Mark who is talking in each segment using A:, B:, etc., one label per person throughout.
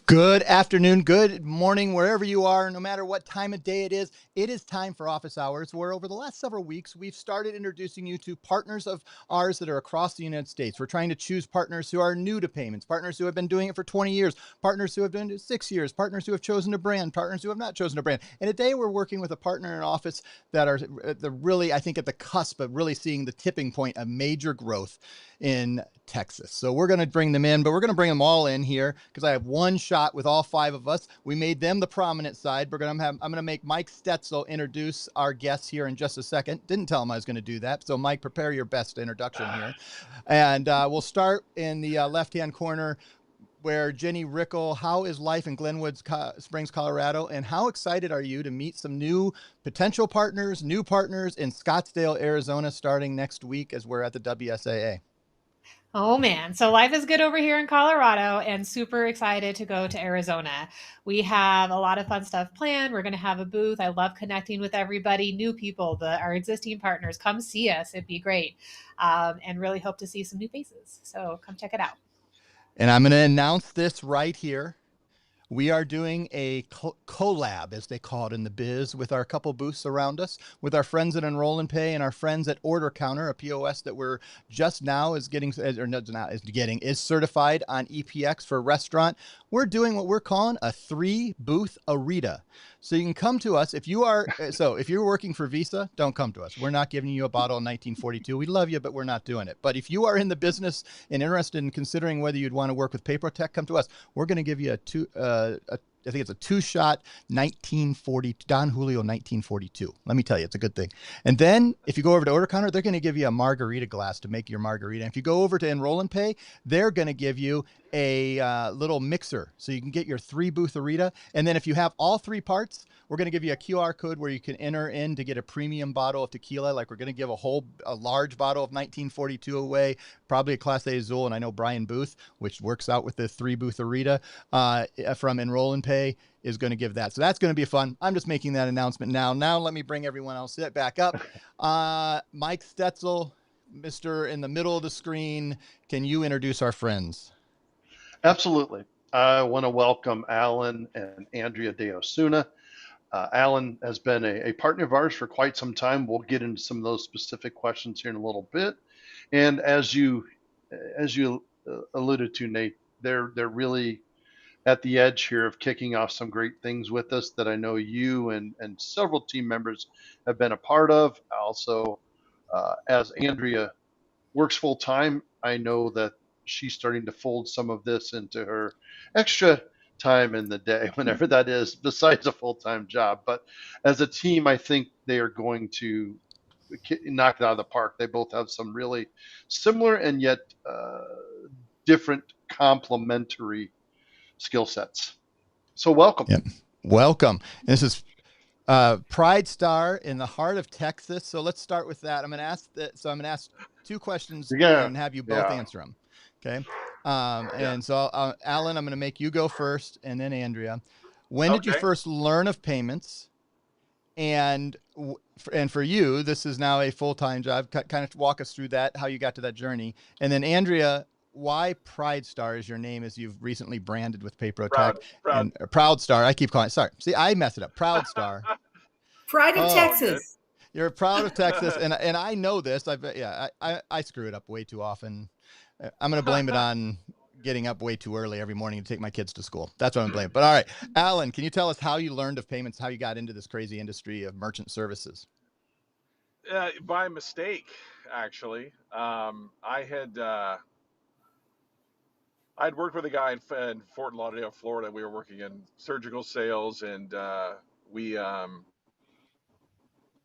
A: Good afternoon, good morning, wherever you are, no matter what time of day it is time for office hours, where over the last several weeks, we've started introducing you to partners of ours that are across the United States. We're trying to choose partners who are new to payments, partners who have been doing it for 20 years, partners who have been it 6 years, partners who have chosen a brand, partners who have not chosen a brand. And today we're working with a partner in an office that are really, I think, at the cusp of really seeing the tipping point of major growth in Texas. So we're going to bring them in, but we're going to bring them all in here because I have one shot with all five of us. We made them the prominent side. I'm going to make Mike Stetzel introduce our guests here in just a second. Didn't tell him I was going to do that. So Mike, prepare your best introduction here. And we'll start in the left-hand corner where Jenny Rickle, how is life in Glenwood Springs, Colorado? And how excited are you to meet some new potential partners, new partners in Scottsdale, Arizona, starting next week as we're at the WSAA?
B: Oh man, so life is good over here in Colorado and super excited to go to Arizona. We have a lot of fun stuff planned. We're going to have a booth. I love connecting with everybody, new people, our existing partners. Come see us. It'd be great. And really hope to see some new faces. So come check it out.
A: And I'm going to announce this right here. We are doing a collab, as they call it in the biz, with our couple booths around us, with our friends at Enroll and Pay and our friends at Order Counter, a POS that we're just now is getting, or not is getting, is certified on EPX for restaurant. We're doing what we're calling a 3-booth arena. So you can come to us if you're working for Visa, don't come to us. We're not giving you a bottle of 1942. We love you, but we're not doing it. But if you are in the business and interested in considering whether you'd want to work with PayProTec, come to us. We're going to give you I think it's a 2-shot 1940 Don Julio 1942. Let me tell you, it's a good thing. And then if you go over to Order Counter, they're going to give you a margarita glass to make your margarita. And if you go over to Enroll and Pay, they're going to give you a little mixer so you can get your 3-booth arena. And then if you have all 3 parts, we're going to give you a QR code where you can enter in to get a premium bottle of tequila. Like we're going to give a large bottle of 1942 away, probably a Class A Azul. And I know Brian Booth, which works out with the 3-booth arena from Enroll and Pay, is going to give that. So that's going to be fun. I'm just making that announcement now. Now let me bring everyone else back up. Mike Stetzel, Mr. in the middle of the screen, can you introduce our friends?
C: Absolutely. I want to welcome Alan and Andrea Deosuna. Alan has been a partner of ours for quite some time. We'll get into some of those specific questions here in a little bit. And as you alluded to, Nate, they're really at the edge here of kicking off some great things with us that I know you and several team members have been a part of. Also, as Andrea works full time, I know that she's starting to fold some of this into her extra time in the day, whenever that is, besides a full time job. But as a team, I think they are going to knock it out of the park. They both have some really similar and yet different complementary skill sets. So welcome.
A: Yep. Welcome. This is Pride Star in the heart of Texas. So let's start with that. I'm going to ask 2 questions
C: Yeah,
A: and have you both
C: yeah.
A: answer them. Okay.
C: Yeah.
A: And so, Alan, I'm going to make you go first, and then Andrea. When did you
D: Okay.
A: first learn of payments? And for you, this is now a full-time job. Kind of walk us through that, how you got to that journey. And then Andrea, why Pride Star is your name, as you've recently branded with PayProTec
D: Proud.
A: and Proud Star. I keep calling it. Sorry. See, I messed it up. Proud Star.
E: Pride of
D: It's
A: Oh,
D: all good.
E: Texas.
A: you're proud of Texas, and I know this. I screw it up way too often. I'm gonna blame it on getting up way too early every morning to take my kids to school. That's what I'm blaming. But all right, Alan, can you tell us how you learned of payments, how you got into this crazy industry of merchant services?
D: By mistake, actually. I'd worked with a guy in Fort Lauderdale, Florida. We were working in surgical sales, and we I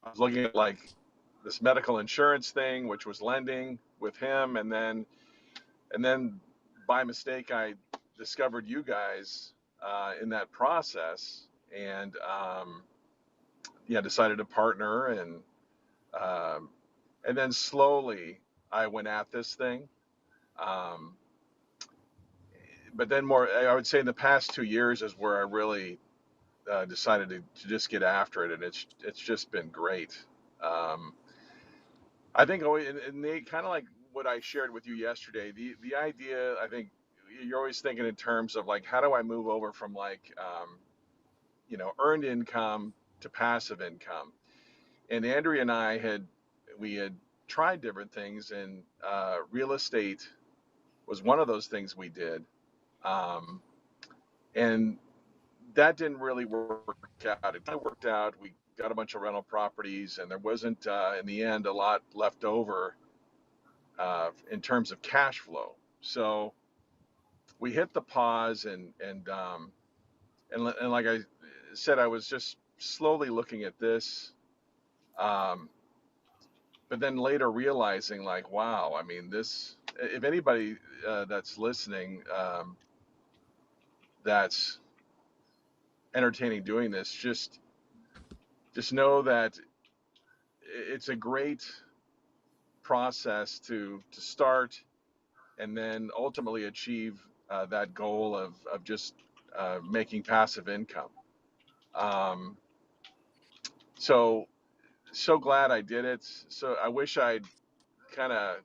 D: was looking at like this medical insurance thing, which was lending with him, and then by mistake, I discovered you guys in that process, and yeah, decided to partner, um, and then slowly I went at this thing. Um, but then more, I would say in the past 2 years is where I really decided to just get after it, and it's just been great. Um, I think, and Nate, kind of like what I shared with you yesterday, the idea, I think, you're always thinking in terms of like, how do I move over from like, earned income to passive income? And Andrea and I we had tried different things, and real estate was one of those things we did. Um, and that didn't really work out. It kind of worked out. We got a bunch of rental properties, and there wasn't, in the end, a lot left over in terms of cash flow. So we hit the pause, and like I said, I was just slowly looking at this, but then later realizing, like, wow, I mean, this. If anybody that's listening, that's entertaining doing this, just know that it's a great process to start and then ultimately achieve that goal of just making passive income. Um, so glad I did it. So I wish I'd kind of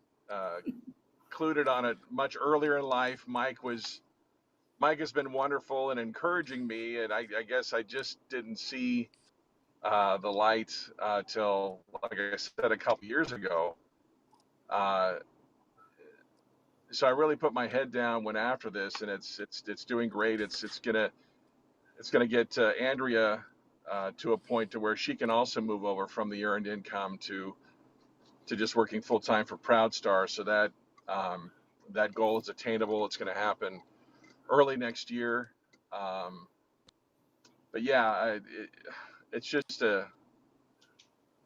D: clued it on it much earlier in life. Mike has been wonderful and encouraging me, and I guess I just didn't see the light till, like I said, a couple years ago. Uh, so I really put my head down, went after this, and it's doing great. It's gonna get Andrea to a point to where she can also move over from the earned income to just working full time for ProudStar. So that that goal is attainable. It's going to happen early next year. But yeah, it's just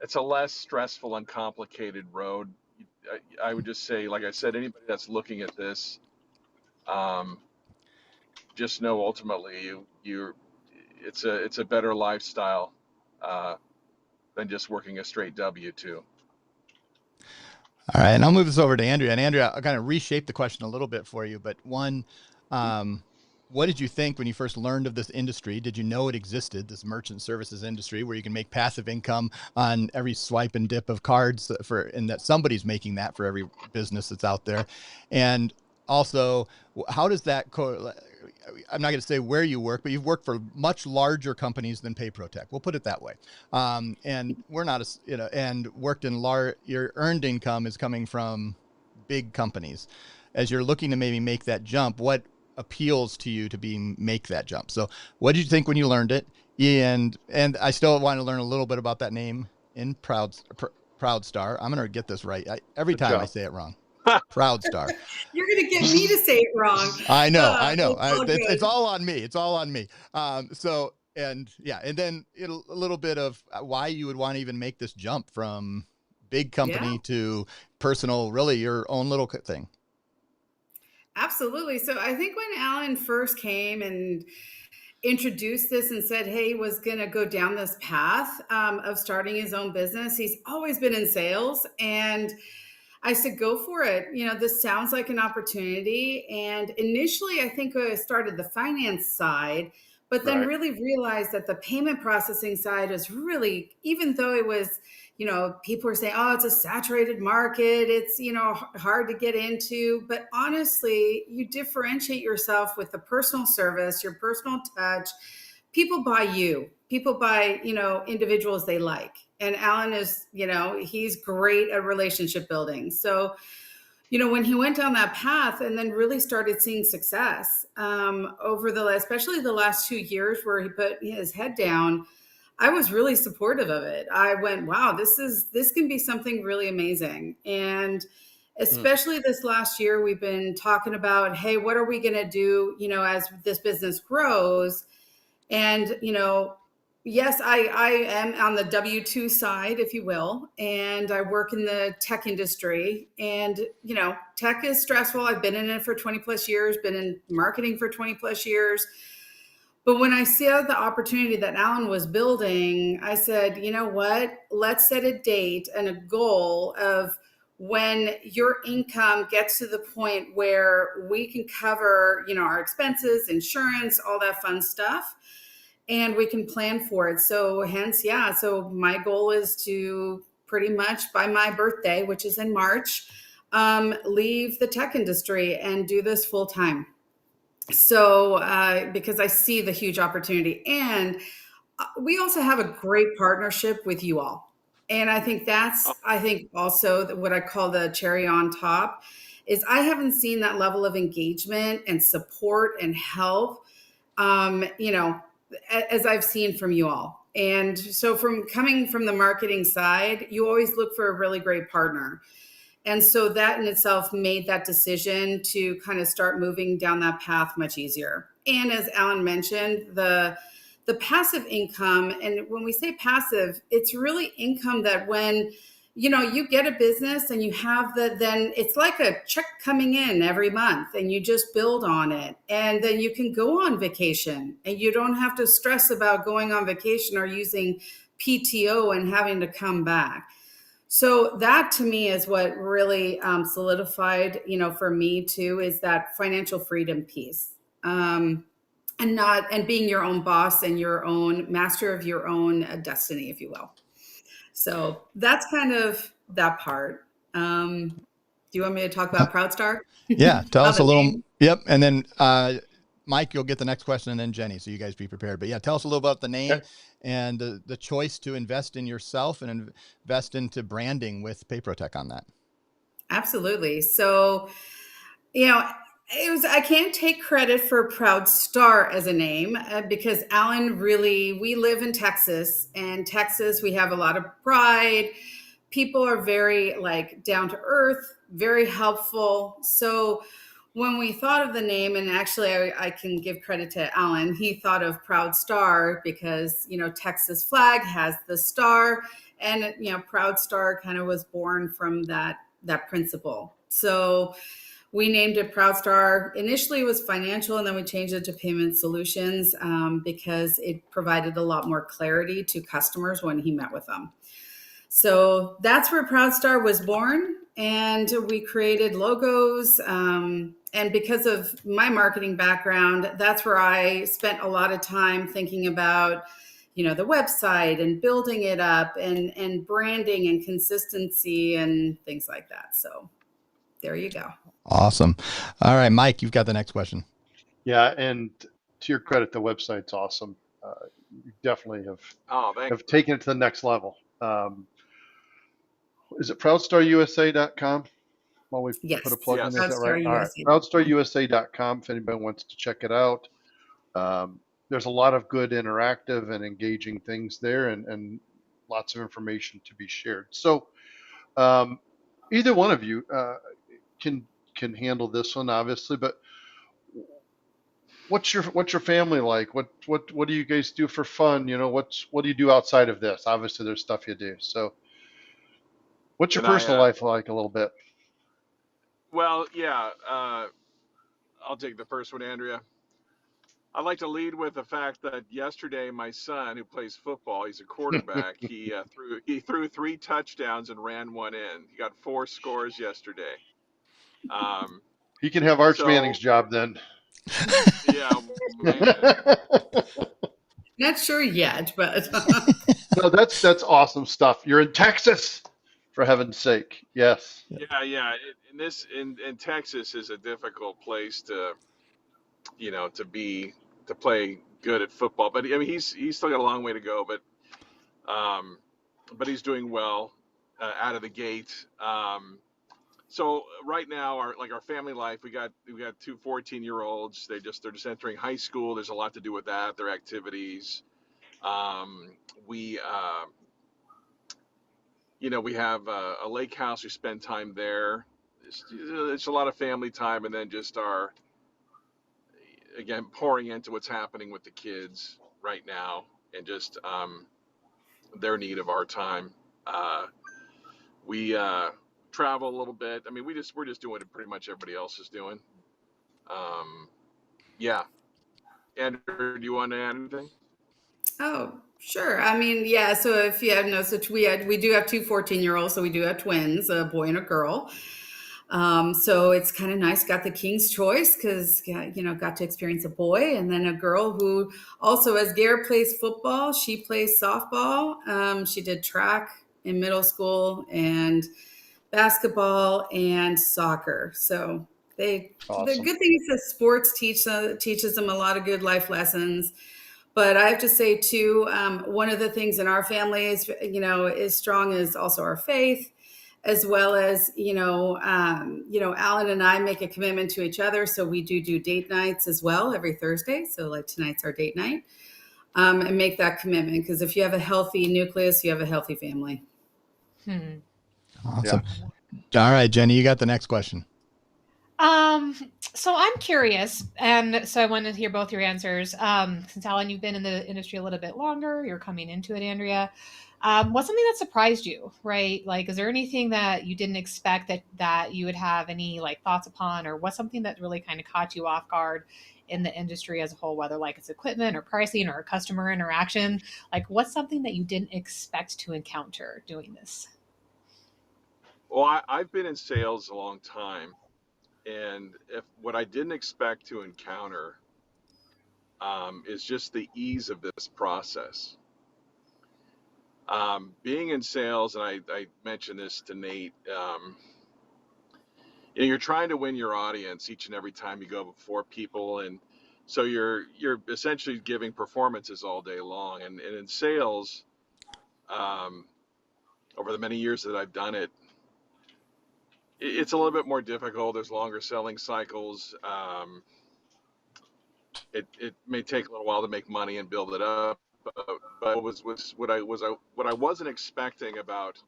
D: it's a less stressful and complicated road. I would just say, like I said, anybody that's looking at this, just know ultimately it's a better lifestyle than just working a straight W-2.
A: All right, and I'll move this over to Andrea. And Andrea, I'll kind of reshape the question a little bit for you. But one, what did you think when you first learned of this industry? Did you know it existed, this merchant services industry, where you can make passive income on every swipe and dip of cards and that somebody's making that for every business that's out there? And also, how does that I'm not going to say where you work, but you've worked for much larger companies than PayProTec. We'll put it that way. And we're not, and worked in your earned income is coming from big companies. As you're looking to maybe make that jump, what appeals to you to make that jump? So what did you think when you learned it? And I still want to learn a little bit about that name in ProudStar. I'm going to get this right. Every time I say it wrong. ProudStar.
E: You're going to get me to say it wrong.
A: I know.
E: It's
A: all on me. It's all on me. And then a little bit of why you would want to even make this jump from big company to personal, really your own little thing.
E: Absolutely. So I think when Alan first came and introduced this and said, hey, he was going to go down this path of starting his own business, he's always been in sales. And I said, go for it. This sounds like an opportunity. And initially, I think I started the finance side, but then really realized that the payment processing side is really, even though it was, people are saying, oh, it's a saturated market. It's, hard to get into. But honestly, you differentiate yourself with the personal service, your personal touch. People buy you. People buy, individuals they like. And Alan is, he's great at relationship building. So, when he went down that path and then really started seeing success over especially the last 2 years where he put his head down, I was really supportive of it. I went, wow, this can be something really amazing. And especially this last year, we've been talking about, hey, what are we going to do, as this business grows? And, yes, I am on the W-2 side, if you will, and I work in the tech industry. And, tech is stressful. I've been in it for 20 plus years, been in marketing for 20 plus years. But when I saw the opportunity that Alan was building, I said, you know what, let's set a date and a goal of when your income gets to the point where we can cover, our expenses, insurance, all that fun stuff. And we can plan for it. So hence, so my goal is to pretty much by my birthday, which is in March, leave the tech industry and do this full time. So because I see the huge opportunity, and we also have a great partnership with you all. And I think
D: Oh,
E: also what I call the cherry on top is I haven't seen that level of engagement and support and help, you know, as I've seen from you all. And so from coming from the marketing side, you always look for a really great partner. And so that in itself made that decision to kind of start moving down that path much easier. And as Alan mentioned, the passive income, and when we say passive, it's really income that when you get a business and you have then it's like a check coming in every month and you just build on it, and then you can go on vacation and you don't have to stress about going on vacation or using PTO and having to come back. So that to me is what really solidified, for me too, is that financial freedom piece, and being your own boss and your own master of your own destiny, if you will. So that's kind of that part. Do you want me to talk about ProudStar?
A: Yeah, tell
E: About
A: us a
E: the
A: little.
E: name?
A: Yep, and then Mike, you'll get the next question, and then Jenny. So you guys be prepared. But yeah, tell us a little about the name
C: Okay.
A: and the choice to invest in yourself and invest into branding with PayProTec on that.
E: Absolutely. So, you know, I can't take credit for Proud Star as a name because Alan really, we live in Texas, and Texas, we have a lot of pride. People are very like down to earth, very helpful. So when we thought of the name, and actually I can give credit to Alan, he thought of Proud Star because, Texas flag has the star, and, Proud Star kind of was born from that principle. So we named it ProudStar. Initially, it was financial, and then we changed it to payment solutions because it provided a lot more clarity to customers when he met with them. So that's where ProudStar was born, and we created logos. And because of my marketing background, that's where I spent a lot of time thinking about, the website and building it up, and branding and consistency and things like that. So there you go.
A: Awesome. All right, Mike, you've got the next question.
C: Yeah, and to your credit, the website's awesome. You definitely
D: thank
C: have taken it to the next level. Is it ProudStarUSA.com? While we put a
E: Yes,
C: plug in,
D: Yes.
C: is that right? All right,
E: ProudStarUSA.
C: ProudStarUSA.com. If anybody wants to check it out, there's a lot of good interactive and engaging things there, and lots of information to be shared. So either one of you can handle this one, obviously, but what's your family like? What do you guys do for fun? What do you do outside of this? Obviously, there's stuff you do. So, what's your
D: Can I?
C: personal life like a little bit?
D: Well, yeah. I'll take the first one, Andrea. I'd like to lead with the fact that yesterday my son, who plays football, he's a quarterback. He threw 3 touchdowns and ran one in. He got 4 scores yesterday. Um,
C: He can have Arch Manning's
D: so
C: job then.
D: yeah, man.
E: Not sure yet, but
C: No, that's awesome stuff. You're in Texas, for heaven's sake. Yes.
D: Yeah. In Texas is a difficult place to play good at football. But I mean, he's still got a long way to go. Um, but he's doing well out of the gate. So right now, our family life, we got 2 14-year-olds. They're just entering high school. There's a lot to do with that. Their activities. We we have a lake house. We spend time there. It's a lot of family time, and then just again pouring into what's happening with the kids right now, and just their need of our time. We travel a little bit. I mean, we're just doing what pretty much everybody else is doing. Yeah. Andrew, do you want to add anything?
E: oh, sure. I mean, yeah. So if you have no such, we do have 2 14-year-olds, so we do have twins, a boy and a girl. So it's kind of nice. Got the king's choice because got to experience a boy, and then a girl who also, as Gare plays football, she plays softball. She did track in middle school and basketball and soccer. So The
C: Awesome.
E: good thing is that sports teaches them a lot of good life lessons. But I have to say too, one of the things in our family is strong is also our faith, as well as Alan and I make a commitment to each other, so we do date nights as well every Thursday. So like tonight's our date night, and make that commitment, because if you have a healthy nucleus, you have a healthy family.
A: Awesome. Yeah. All right, Jenny, you got the next question.
B: So I'm curious, and so I wanted to hear both your answers. Since Alan, you've been in the industry a little bit longer, you're coming into it, Andrea. What's something that surprised you, right? Like, is there anything that you didn't expect that you would have any like thoughts upon, or what's something that really kind of caught you off guard in the industry as a whole, whether like it's equipment or pricing or customer interaction? Like, what's something that you didn't expect to encounter doing this?
D: Well, I've been in sales a long time, and if what I didn't expect to encounter is just the ease of this process. Being in sales, and I mentioned this to Nate, you're trying to win your audience each and every time you go before people, and so you're essentially giving performances all day long. And in sales, over the many years that I've done it, it's a little bit more difficult. There's longer selling cycles. It may take a little while to make money and build it up. But what I wasn't expecting about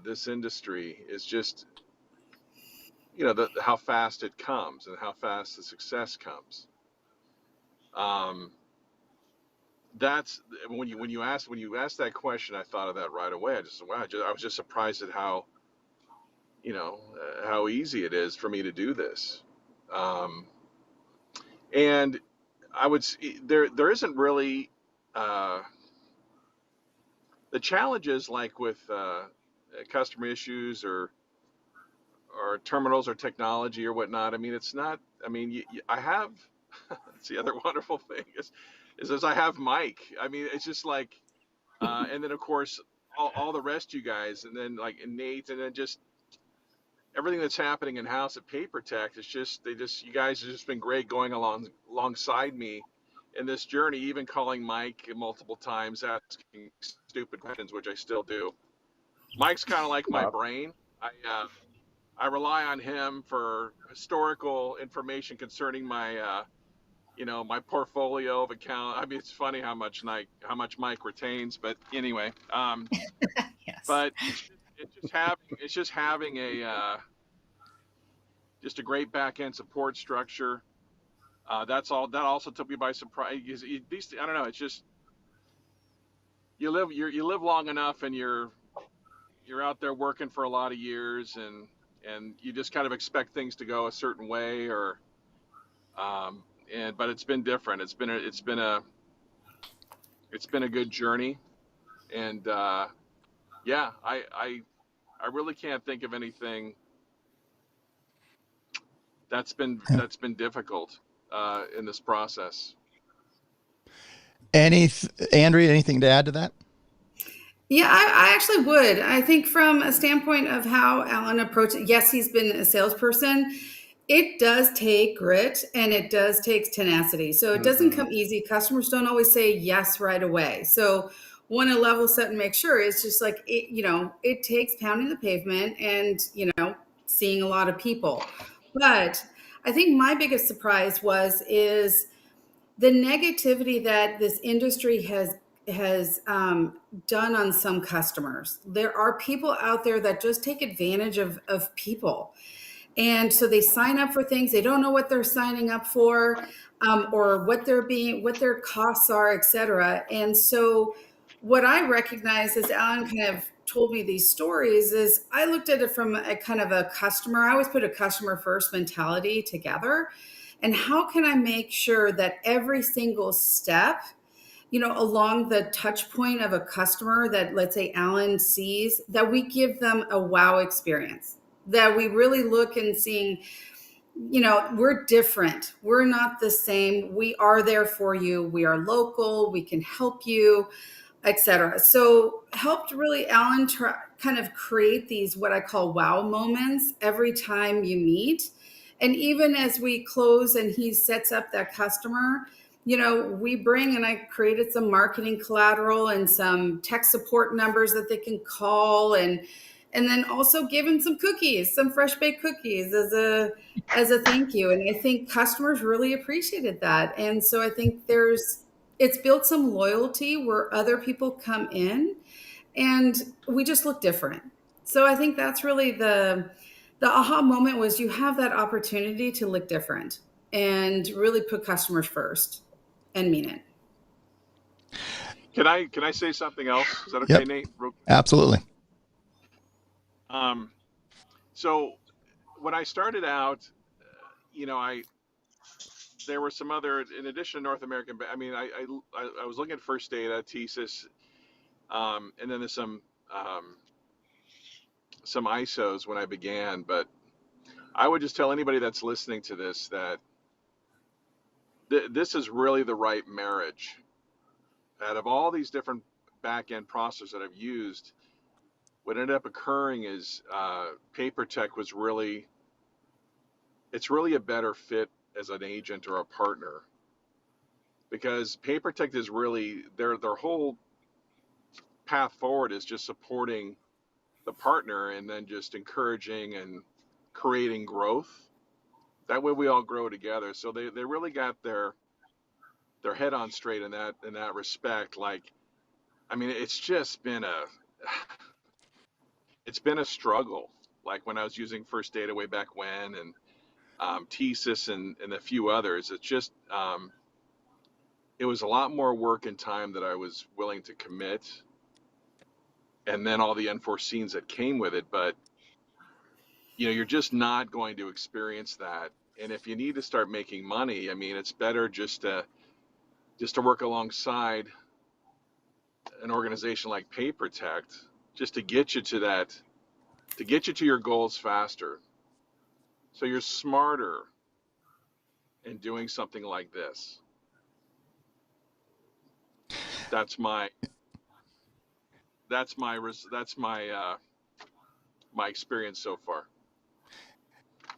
D: this industry is just how fast it comes and how fast the success comes. That's when you asked that question, I thought of that right away. I was just surprised at how how easy it is for me to do this. And I would there isn't really the challenges like with customer issues or terminals or technology or whatnot. I mean, it's not. I mean, I have. That's the other wonderful thing is as I have Mike. I mean, it's just like, and then of course all the rest of you guys, and then like Nate, and then just everything that's happening in house at PayProTec. It's just you guys have just been great going alongside me in this journey, even calling Mike multiple times, asking stupid questions, which I still do. Mike's kind of like my brain. I rely on him for historical information concerning my my portfolio of account. I mean, it's funny how much Mike retains, but anyway,
B: Yes.
D: but it's just having a just a great back end support structure. That also took me by surprise. I don't know. It's just you live long enough, and you're out there working for a lot of years, and you just kind of expect things to go a certain way, or but it's been different. It's been a good journey, and yeah, I really can't think of anything that's been difficult in this process.
A: Andrea, anything to add to that?
E: Yeah, I actually would. I think from a standpoint of how Alan approached it, yes, he's been a salesperson. It does take grit and it does take tenacity. So it doesn't come easy. Customers don't always say yes right away. So want to level set and make sure it's just like, it takes pounding the pavement and, seeing a lot of people. But I think my biggest surprise is the negativity that this industry has done on some customers. There are people out there that just take advantage of people. And so they sign up for things. They don't know what they're signing up for, or what their costs are, et cetera. And so what I recognize as Alan kind of told me these stories is I looked at it from a kind of a customer. I always put a customer first mentality together. And how can I make sure that every single step, along the touch point of a customer that, let's say, Alan sees, that we give them a wow experience, that we really look and seeing, we're different. We're not the same. We are there for you. We are local. We can help you, etc. So helped really Alan kind of create these, what I call wow moments every time you meet. And even as we close and he sets up that customer, we bring, and I created some marketing collateral and some tech support numbers that they can call, and then also given some cookies, some fresh baked cookies as a thank you. And I think customers really appreciated that. And so I think it's built some loyalty where other people come in and we just look different. So I think that's really the aha moment, was you have that opportunity to look different and really put customers first and mean it.
D: Can I say something else? Is that okay,
A: Yep,
D: Nate?
A: absolutely.
D: So when I started out, there were some other, in addition to North American. I mean, I was looking at First Data, TSYS, and then there's some ISOs when I began. But I would just tell anybody that's listening to this that this is really the right marriage. Out of all these different back end processors that I've used, what ended up occurring is PayProTec it's really a better fit as an agent or a partner, because PayProTec is really their whole path forward is just supporting the partner and then just encouraging and creating growth. That way we all grow together. So they really got their head on straight in that respect. Like, I mean, it's been a struggle. Like when I was using First Data way back when, and TSYS and a few others, it's just it was a lot more work and time that I was willing to commit, and then all the unforeseens that came with it. But you're just not going to experience that. And if you need to start making money, I mean, it's better just to work alongside an organization like PayProTec, just to get you to your goals faster. So you're smarter in doing something like this. That's my my experience so far.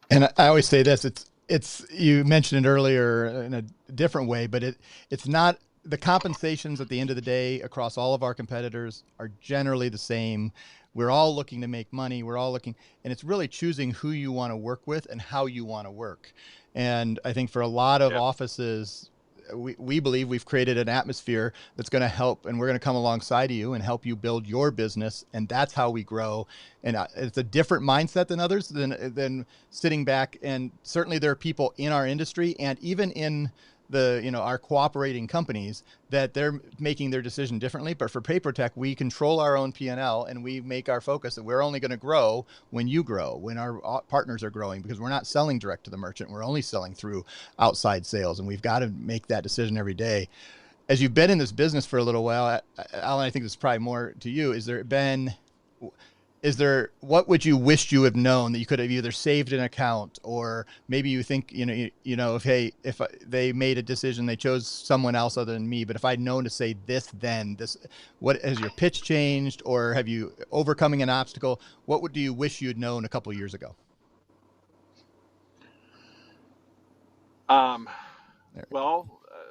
A: And I always say this, it's you mentioned it earlier in a different way, but it's not, the compensations at the end of the day across all of our competitors are generally the same. We're all looking to make money. We're all looking, and it's really choosing who you want to work with and how you want to work. And I think for a lot of offices, we believe we've created an atmosphere that's going to help, and we're going to come alongside of you and help you build your business. And that's how we grow. And it's a different mindset than others, than sitting back. And certainly there are people in our industry and even in our cooperating companies that they're making their decision differently. But for PayProTec, we control our own P&L, and we make our focus that we're only going to grow when you grow, when our partners are growing, because we're not selling direct to the merchant. We're only selling through outside sales, and we've got to make that decision every day. As you've been in this business for a little while, Alan, I think this is probably more to you. What would you wish you have known that you could have either saved an account, or maybe you think, if they made a decision, they chose someone else other than me, but if I'd known to say this, then this, what has your pitch changed, or have you overcoming an obstacle? What do you wish you'd known a couple of years ago?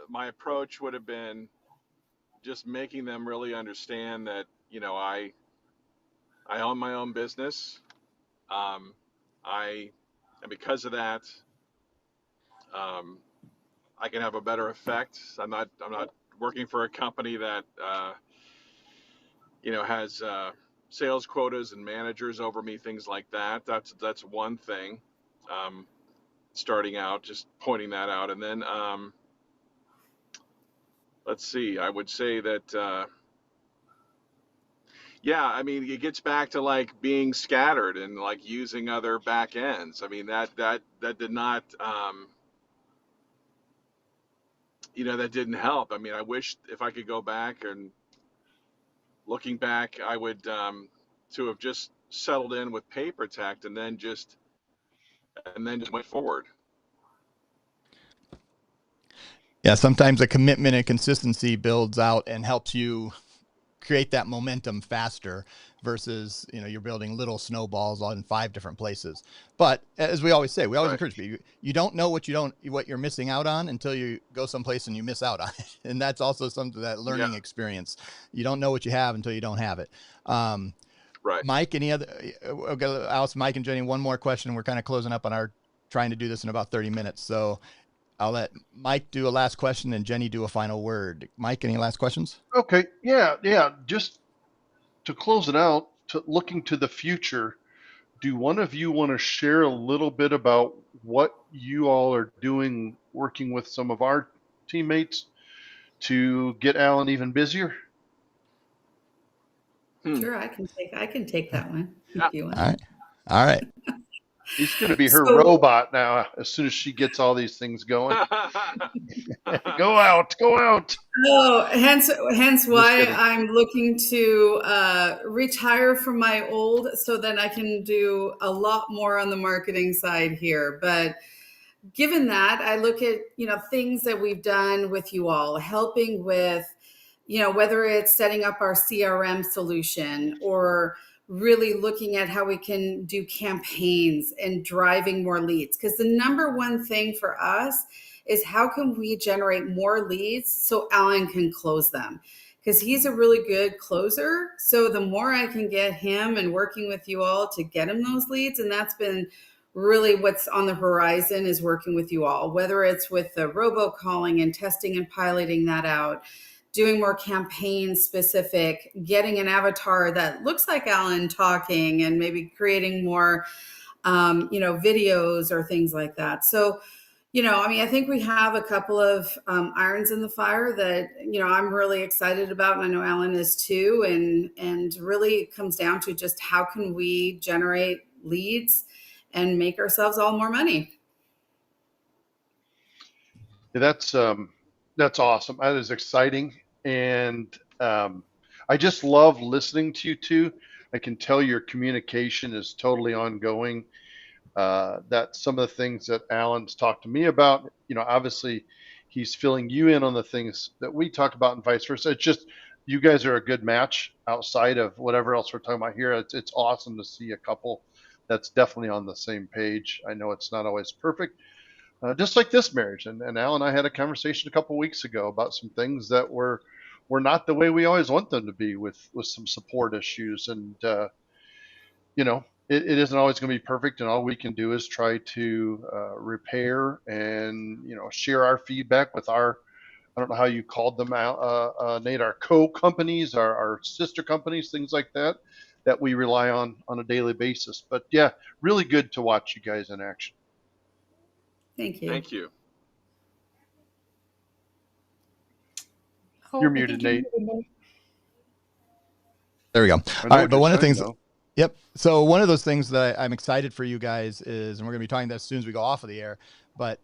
D: My approach would have been just making them really understand that, I own my own business. And because of that, I can have a better effect. I'm not working for a company that, has sales quotas and managers over me, things like that. That's one thing. Starting out, just pointing that out. And then, let's see, I would say that, I mean, it gets back to like being scattered and like using other back ends. I mean, that did not, that didn't help. I mean, I wish if I could go back, and looking back, I would, to have just settled in with PayProTec and then just went forward.
A: Yeah, sometimes a commitment and consistency builds out and helps you create that momentum faster versus, you're building little snowballs in 5 different places. But as we always say, we always encourage people, you don't know what you're missing out on until you go someplace and you miss out on it. And that's also something, that learning experience. You don't know what you have until you don't have it. Mike, any other, Alice, Mike and Jenny, one more question. We're kind of closing up on trying to do this in about 30 minutes. So I'll let Mike do a last question and Jenny do a final word. Mike, any last questions?
C: Okay. Yeah. Just to close it out, looking to the future, do one of you want to share a little bit about what you all are doing, working with some of our teammates to get Alan even busier?
E: Sure, I can take that one if you want.
A: All right.
C: He's going to be her robot now as soon as she gets all these things going. Go out.
E: Oh, hence why I'm looking to retire from my old, so that I can do a lot more on the marketing side here. But given that, I look at, things that we've done with you all, helping with, whether it's setting up our CRM solution or really looking at how we can do campaigns and driving more leads. Because the number one thing for us is how can we generate more leads so Alan can close them? Because he's a really good closer. So the more I can get him and working with you all to get him those leads, and that's been really what's on the horizon, is working with you all, whether it's with the robocalling and testing and piloting that out, doing more campaign specific, getting an avatar that looks like Alan talking, and maybe creating more, videos or things like that. So, I think we have a couple of irons in the fire that, I'm really excited about, and I know Alan is too. And really it comes down to just how can we generate leads and make ourselves all more money.
C: Yeah, that's awesome. That is exciting. And I just love listening to you two. I can tell your communication is totally ongoing. That some of the things that Alan's talked to me about, obviously he's filling you in on the things that we talk about and vice versa. It's just, you guys are a good match outside of whatever else we're talking about here. It's awesome to see a couple that's definitely on the same page. I know it's not always perfect. Just like this marriage. And Alan and I had a conversation a couple weeks ago about some things that were not the way we always want them to be, with some support issues. And, it isn't always going to be perfect. And all we can do is try to repair and, share our feedback with our, I don't know how you called them out, Nate, our co-companies, our sister companies, things like that we rely on a daily basis. But yeah, really good to watch you guys in action.
E: Thank you.
D: Thank you.
C: You're muted, Nate.
A: There we go. All right, but one of the things, yep. So one of those things that I'm excited for you guys is, and we're going to be talking about that as soon as we go off of the air, but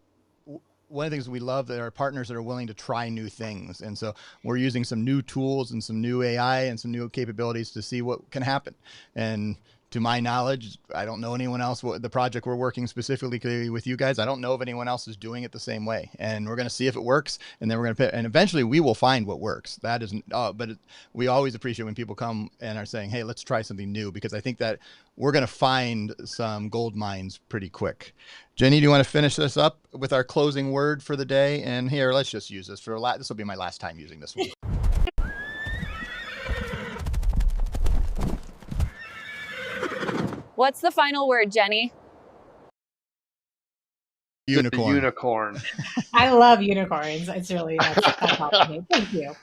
A: one of the things we love that are partners that are willing to try new things. And so we're using some new tools and some new AI and some new capabilities to see what can happen. And to my knowledge, I don't know anyone else. The project we're working specifically with you guys, I don't know if anyone else is doing it the same way. And we're going to see if it works, and then we're going to, and eventually we will find what works. That isn't, we always appreciate when people come and are saying, hey, let's try something new, because I think that we're going to find some gold mines pretty quick. Jenny, do you want to finish this up with our closing word for the day? And here, let's just use this for this will be my last time using this one.
F: What's the final word, Jenny?
A: Unicorn.
C: Unicorn.
B: I love unicorns. It's really, that's awesome. Thank you.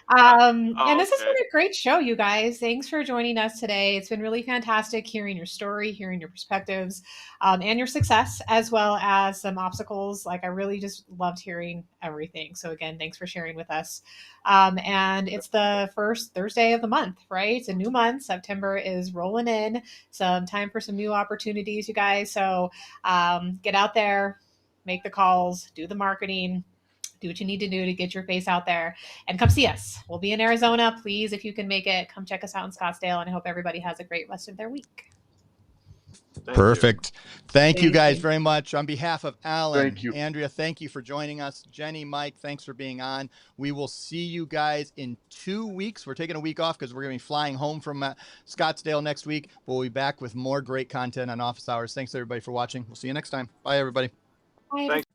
B: And this has been a great show, you guys. Thanks for joining us today. It's been really fantastic hearing your story, hearing your perspectives, and your success, as well as some obstacles. Like, I really just loved hearing everything. So again, thanks for sharing with us. And it's the first Thursday of the month, right? It's a new month. September is rolling in. Some time for some new opportunities, you guys. So get out there, make the calls, do the marketing, do what you need to do to get your face out there, and come see us. We'll be in Arizona. Please, if you can make it, come check us out in Scottsdale, and I hope everybody has a great rest of their week.
D: Thank you.
A: Perfect. Thank you
E: Thank
A: guys
E: you.
A: very much. On behalf of Alan,
C: Thank you.
A: Andrea, thank you for joining us. Jenny, Mike, thanks for being on. We will see you guys in 2 weeks. We're taking a week off because we're going to be flying home from Scottsdale next week. We'll be back with more great content on office hours. Thanks everybody for watching. We'll see you next time. Bye everybody.
B: Bye,
D: Thanks.